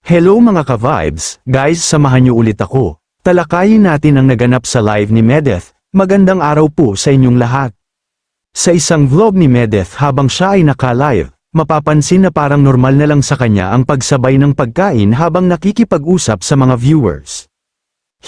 Hello mga ka-vibes, guys, samahan niyo ulit ako. Talakayin natin ang naganap sa live ni Medeth. Magandang araw po sa inyong lahat. Sa isang vlog ni Medeth habang siya ay naka-live, mapapansin na parang normal na lang sa kanya ang pagsabay ng pagkain habang nakikipag-usap sa mga viewers.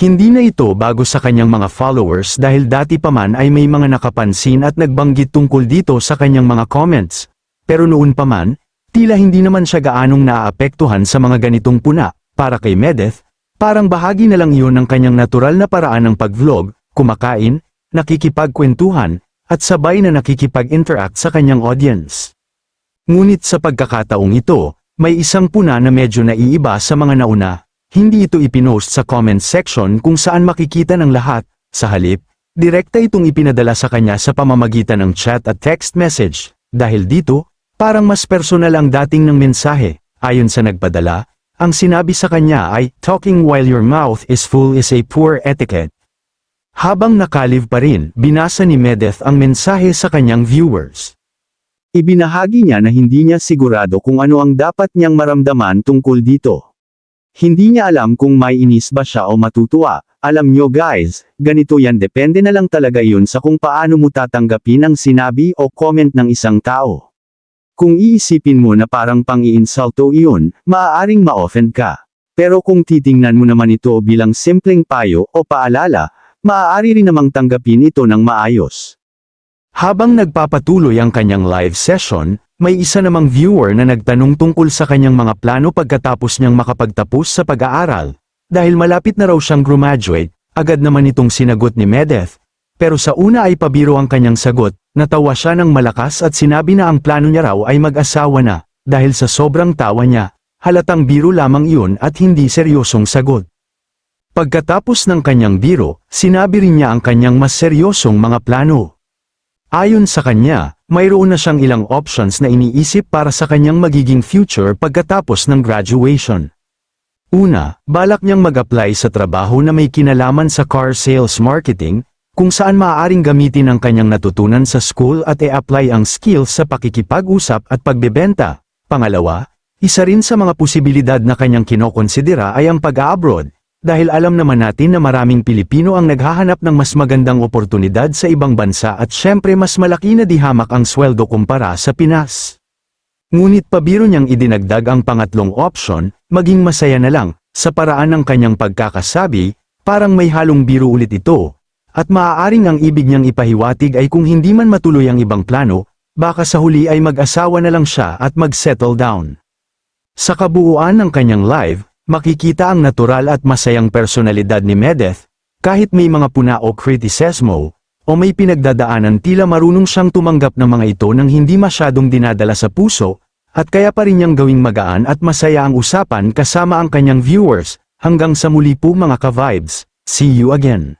Hindi na ito bago sa kanyang mga followers dahil dati pa man ay may mga nakapansin at nagbanggit tungkol dito sa kanyang mga comments. Pero noon pa man, tila hindi naman siya gaanong naaapektuhan sa mga ganitong puna. Para kay Medeth, parang bahagi na lang iyon ng kanyang natural na paraan ng pag-vlog, kumakain, nakikipagkwentuhan, at sabay na nakikipag-interact sa kanyang audience. Ngunit sa pagkakataong ito, may isang puna na medyo naiiba sa mga nauna. Hindi ito ipinost sa comment section kung saan makikita ng lahat. Sa halip, direkta itong ipinadala sa kanya sa pamamagitan ng chat at text message. Dahil dito, parang mas personal ang dating ng mensahe. Ayon sa nagpadala, ang sinabi sa kanya ay, "Talking while your mouth is full is a poor etiquette." Habang nakalive pa rin, binasa ni Medeth ang mensahe sa kanyang viewers. Ibinahagi niya na hindi niya sigurado kung ano ang dapat niyang maramdaman tungkol dito. Hindi niya alam kung may inis ba siya o matutuwa. Alam nyo guys, ganito yan, depende na lang talaga yun sa kung paano mo tatanggapin ang sinabi o comment ng isang tao. Kung iisipin mo na parang pang-iinsulto iyon, maaaring ma-offend ka. Pero kung titingnan mo naman ito bilang simpleng payo o paalala, maaari rin namang tanggapin ito ng maayos. Habang nagpapatuloy ang kanyang live session, may isa namang viewer na nagtanong tungkol sa kanyang mga plano pagkatapos niyang makapagtapos sa pag-aaral. Dahil malapit na raw siyang graduate, agad naman itong sinagot ni Medeth. Pero sa una ay pabiro ang kanyang sagot, natawa siya ng malakas at sinabi na ang plano niya raw ay mag-asawa na. Dahil sa sobrang tawa niya, halatang biro lamang iyon at hindi seryosong sagot. Pagkatapos ng kanyang biro, sinabi rin niya ang kanyang mas seryosong mga plano. Ayon sa kanya, mayroon na siyang ilang options na iniisip para sa kanyang magiging future pagkatapos ng graduation. Una, balak niyang mag-apply sa trabaho na may kinalaman sa car sales marketing, kung saan maaaring gamitin ang kanyang natutunan sa school at i-apply ang skills sa pakikipag-usap at pagbebenta. Pangalawa, isa rin sa mga posibilidad na kanyang kinokonsidera ay ang pag-abroad, dahil alam naman natin na maraming Pilipino ang naghahanap ng mas magandang oportunidad sa ibang bansa at syempre mas malaki na dihamak ang sweldo kumpara sa Pinas. Ngunit pabiro niyang idinagdag ang pangatlong option, maging masaya na lang, sa paraan ng kanyang pagkakasabi, parang may halong biro ulit ito. At maaaring ang ibig niyang ipahiwatig ay kung hindi man matuloy ang ibang plano, baka sa huli ay mag-asawa na lang siya at mag-settle down. Sa kabuuan ng kanyang live, makikita ang natural at masayang personalidad ni Medeth, kahit may mga puna o kritisismo, o may pinagdadaanan tila marunong siyang tumanggap ng mga ito nang hindi masyadong dinadala sa puso, at kaya pa rin niyang gawing magaan at masaya ang usapan kasama ang kanyang viewers. Hanggang sa muli po mga ka-vibes, see you again.